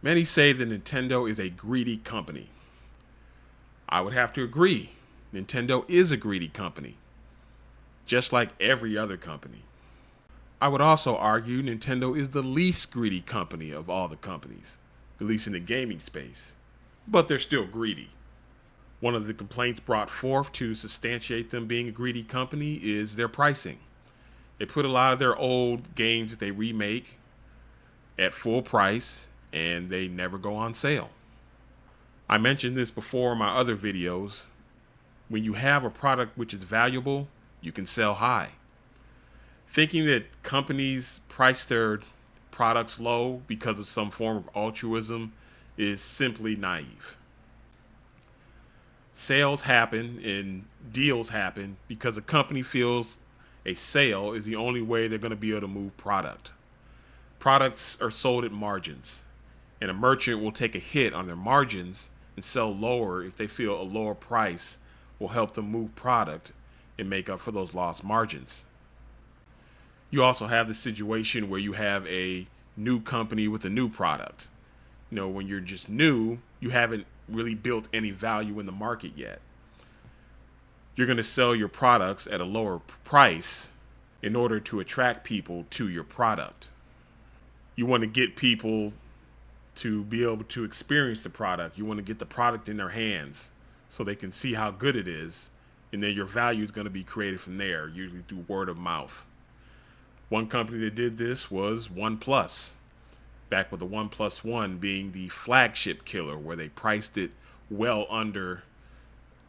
Many say that Nintendo is a greedy company. I would have to agree. Nintendo is a greedy company, just like every other company. I would also argue Nintendo is the least greedy company of all the companies, at least in the gaming space. But they're still greedy. One of the complaints brought forth to substantiate them being a greedy company is their pricing. They put a lot of their old games that they remake at full price and they never go on sale. I mentioned this before in my other videos. When you have a product which is valuable, you can sell high. Thinking that companies price their products low because of some form of altruism is simply naive. Sales happen and deals happen because a company feels a sale is the only way they're going to be able to move product. Products are sold at margins, and a merchant will take a hit on their margins and sell lower if they feel a lower price will help them move product and make up for those lost margins. You also have the situation where you have a new company with a new product. When you're just new, you haven't really built any value in the market yet. You're going to sell your products at a lower price in order to attract people to your product. You want to get people to be able to experience the product. You want to get the product in their hands so they can see how good it is, and then your value is going to be created from there, usually through word of mouth. One company that did this was OnePlus, back with the OnePlus One being the flagship killer, where they priced it well under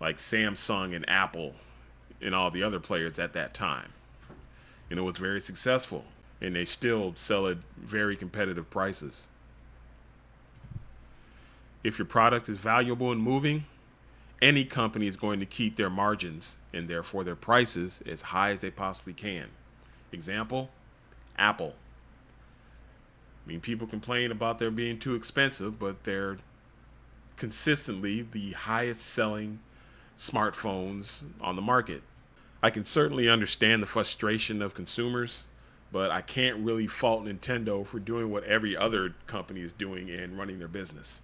like Samsung and Apple and all the other players at that time. It was very successful, and they still sell at very competitive prices. If your product is valuable and moving, any company is going to keep their margins and therefore their prices as high as they possibly can. Example, Apple. People complain about them being too expensive, but they're consistently the highest selling smartphones on the market. I can certainly understand the frustration of consumers, but I can't really fault Nintendo for doing what every other company is doing and running their business.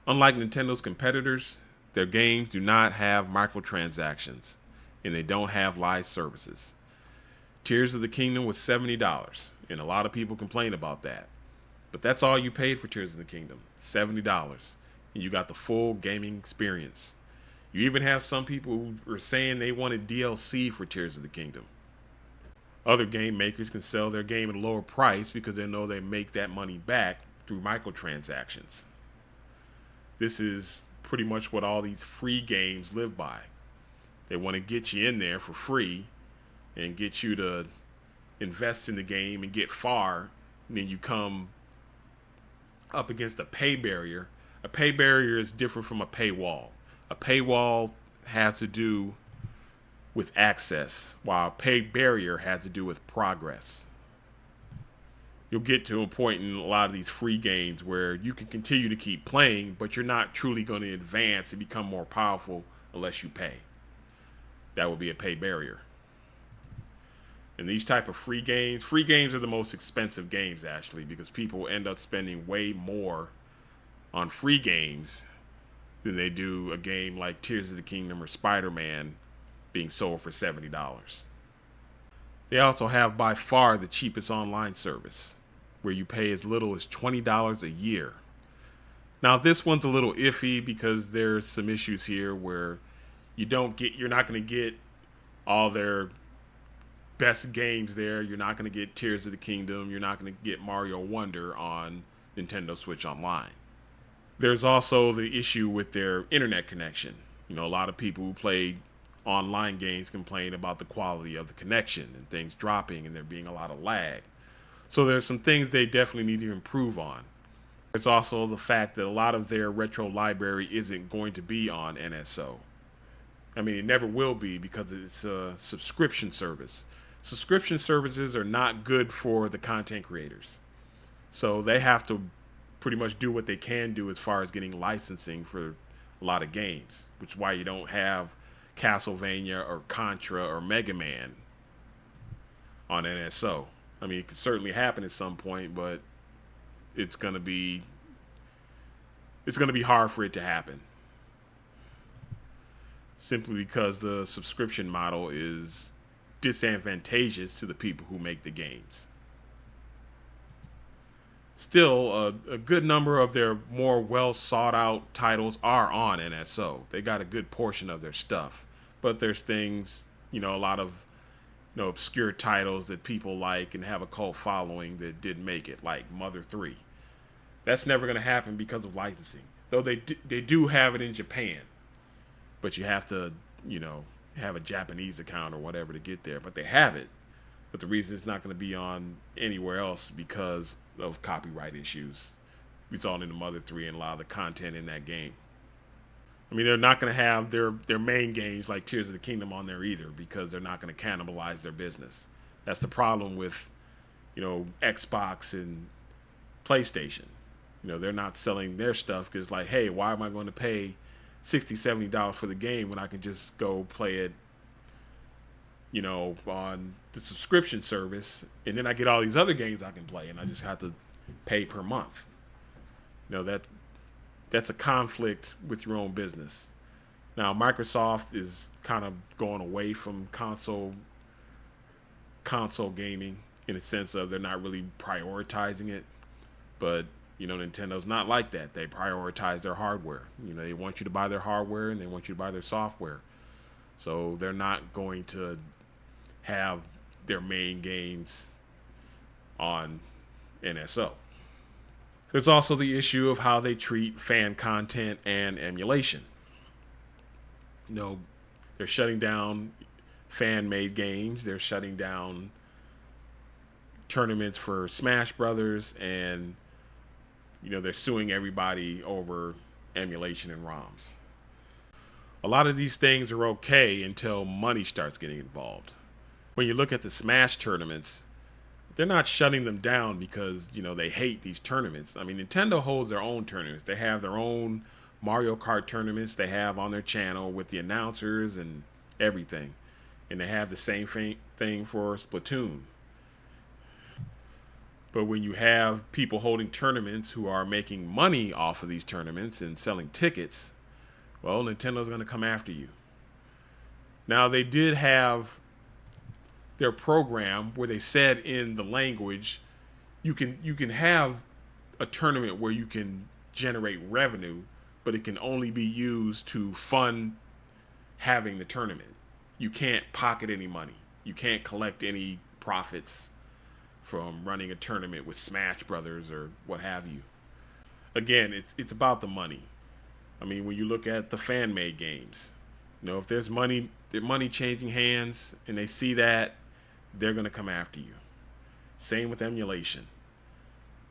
Unlike Nintendo's competitors, their games do not have microtransactions, and they don't have live services. Tears of the Kingdom was $70, and a lot of people complain about that. But that's all you paid for Tears of the Kingdom, $70, and you got the full gaming experience. You even have some people who are saying they wanted DLC for Tears of the Kingdom. Other game makers can sell their game at a lower price because they know they make that money back through microtransactions. This is pretty much what all these free games live by. They want to get you in there for free and get you to invest in the game and get far, and then you come up against a pay barrier. A pay barrier is different from a paywall. A paywall has to do with access, while a pay barrier has to do with progress. You'll get to a point in a lot of these free games where you can continue to keep playing, but you're not truly going to advance and become more powerful unless you pay. That would be a pay barrier. And these type of free games are the most expensive games actually, because people end up spending way more on free games than they do a game like Tears of the Kingdom or Spider-Man being sold for $70. They also have by far the cheapest online service, where you pay as little as $20 a year. Now this one's a little iffy because there's some issues here where you're not going to get all their best games there. You're not going to get Tears of the Kingdom. You're not going to get Mario Wonder on Nintendo Switch Online. There's also the issue with their internet connection. A lot of people who play online games complain about the quality of the connection and things dropping and there being a lot of lag. So there's some things they definitely need to improve on. There's also the fact that a lot of their retro library isn't going to be on NSO. It never will be because it's a subscription service. Subscription services are not good for the content creators. So they have to pretty much do what they can do as far as getting licensing for a lot of games, which is why you don't have Castlevania or Contra or Mega Man on NSO. It could certainly happen at some point, but it's gonna be hard for it to happen. Simply because the subscription model is disadvantageous to the people who make the games. Still, a good number of their more well sought out titles are on NSO. They got a good portion of their stuff, but there's things, a lot of obscure titles that people like and have a cult following that didn't make it, like Mother 3. That's never going to happen because of licensing. Though they do have it in Japan, but you have to, have a Japanese account or whatever to get there. But they have it. But the reason it's not going to be on anywhere else because of copyright issues. We saw it in the Mother 3 and a lot of the content in that game. I mean, they're not going to have their main games like Tears of the Kingdom on there either because they're not going to cannibalize their business. That's the problem with, Xbox and PlayStation. They're not selling their stuff because, like, hey, why am I going to pay $60, $70 for the game when I can just go play it, on the subscription service, and then I get all these other games I can play, and I just have to pay per month. That's a conflict with your own business. Now, Microsoft is kind of going away from console gaming in a sense of they're not really prioritizing it, but Nintendo's not like that. They prioritize their hardware. They want you to buy their hardware and they want you to buy their software. So they're not going to have their main games on NSO. There's also the issue of how they treat fan content and emulation. They're shutting down fan-made games. They're shutting down tournaments for Smash Brothers, and they're suing everybody over emulation and ROMs. A lot of these things are okay until money starts getting involved. When you look at the Smash tournaments, they're not shutting them down because, they hate these tournaments. I mean, Nintendo holds their own tournaments. They have their own Mario Kart tournaments they have on their channel with the announcers and everything. And they have the same thing for Splatoon. But when you have people holding tournaments who are making money off of these tournaments and selling tickets, well, Nintendo's going to come after you. Now, they did have their program where they said in the language, you can have a tournament where you can generate revenue, but it can only be used to fund having the tournament. You can't pocket any money. You can't collect any profits from running a tournament with Smash Brothers or what have you. Again, it's about the money. I mean, when you look at the fan-made games, if there's money changing hands and they see that, they're going to come after you. Same with emulation.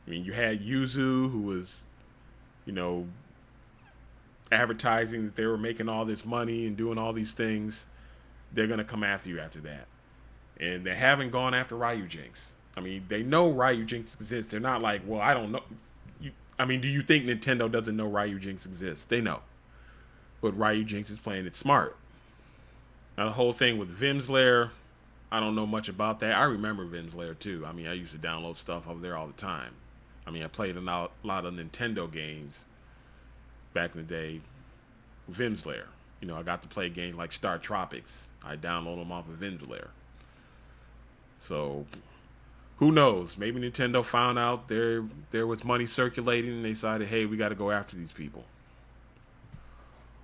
I mean, you had Yuzu who was, advertising that they were making all this money and doing all these things. They're going to come after you after that. And they haven't gone after Ryujinx. I mean, they know Ryujinx exists. They're not like, well, I don't know. Do you think Nintendo doesn't know Ryujinx exists? They know. But Ryujinx is playing it smart. Now, the whole thing with Vim's Lair, I don't know much about that. I remember Vim's Lair, too. I mean, I used to download stuff over there all the time. I mean, I played a lot of Nintendo games back in the day. Vim's Lair. I got to play games like Star Tropics. I download them off of Vim's Lair. So, who knows? Maybe Nintendo found out there was money circulating and they decided, hey, we got to go after these people.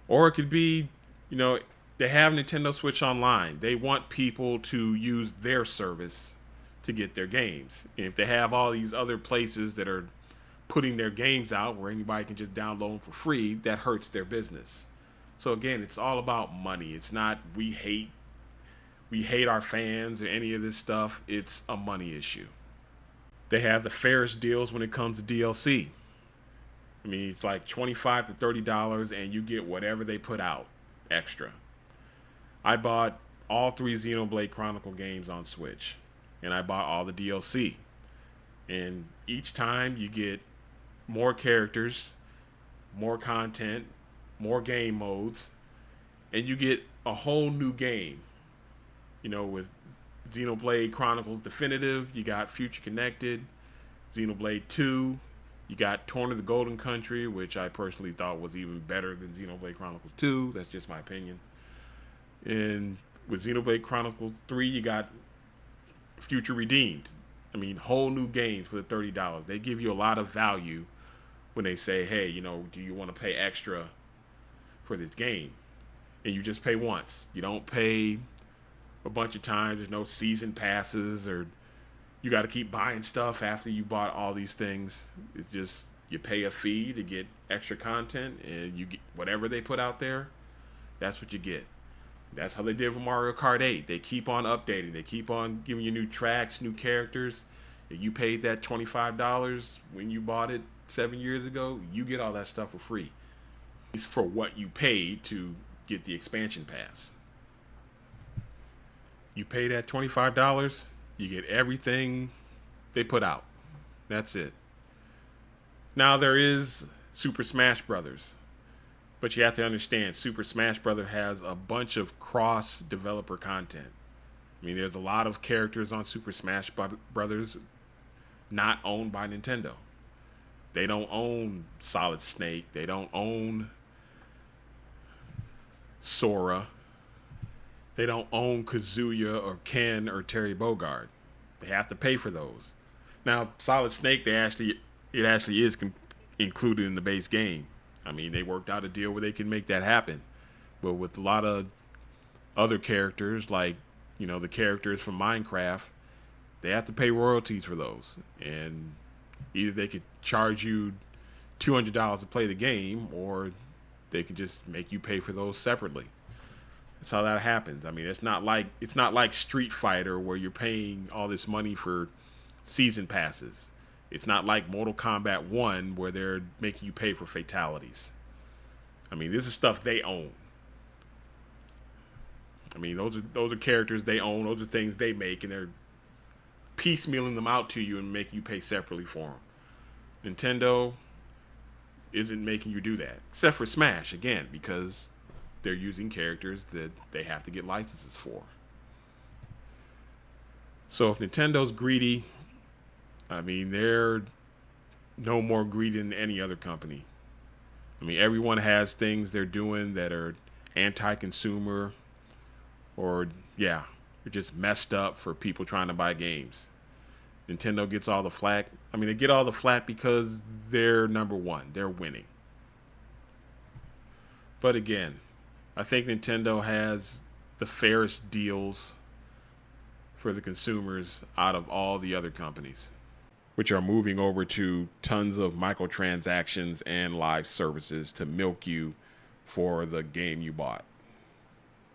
Or it could be, they have Nintendo Switch Online. They want people to use their service to get their games. And if they have all these other places that are putting their games out where anybody can just download them for free, that hurts their business. So again, it's all about money. It's not we hate our fans or any of this stuff. It's a money issue. They have the fairest deals when it comes to DLC. I mean, it's like $25 to $30 and you get whatever they put out extra. I bought all 3 Xenoblade Chronicle games on Switch, and I bought all the DLC. And each time you get more characters, more content, more game modes, and you get a whole new game. With Xenoblade Chronicles Definitive, you got Future Connected, Xenoblade 2, You got Torn of the Golden Country, which I personally thought was even better than Xenoblade Chronicles 2. That's just my opinion. And with Xenoblade Chronicles 3, you got Future Redeemed. I mean, whole new games for the $30. They give you a lot of value when they say, hey, do you want to pay extra for this game? And you just pay once. You don't pay a bunch of times. There's no season passes, or you got to keep buying stuff after you bought all these things. It's just you pay a fee to get extra content, and you get whatever they put out there, that's what you get. That's how they did with Mario Kart 8. They keep on updating. They keep on giving you new tracks, new characters. If you paid that $25 when you bought it 7 years ago, you get all that stuff for free. It's for what you paid to get the expansion pass. You pay that $25, you get everything they put out. That's it. Now there is Super Smash Brothers, but you have to understand Super Smash Brothers has a bunch of cross-developer content. I mean, there's a lot of characters on Super Smash Brothers not owned by Nintendo. They don't own Solid Snake. They don't own Sora. They don't own Kazuya or Ken or Terry Bogard. They have to pay for those. Now, Solid Snake, it actually is included in the base game. I mean, they worked out a deal where they can make that happen. But with a lot of other characters, like, the characters from Minecraft, they have to pay royalties for those. And either they could charge you $200 to play the game, or they can just make you pay for those separately. That's how that happens. I mean, it's not like Street Fighter where you're paying all this money for season passes. It's not like Mortal Kombat 1 where they're making you pay for fatalities. I mean, this is stuff they own. I mean, those are characters they own. Those are things they make, and they're piecemealing them out to you and making you pay separately for them. Nintendo isn't making you do that, except for Smash, again, because they're using characters that they have to get licenses for. So if Nintendo's greedy, I mean, they're no more greedy than any other company. I mean, everyone has things they're doing that are anti-consumer, or, they're just messed up for people trying to buy games. Nintendo gets all the flack. I mean, they get all the flack because they're number one. They're winning. But again, I think Nintendo has the fairest deals for the consumers out of all the other companies, which are moving over to tons of microtransactions and live services to milk you for the game you bought.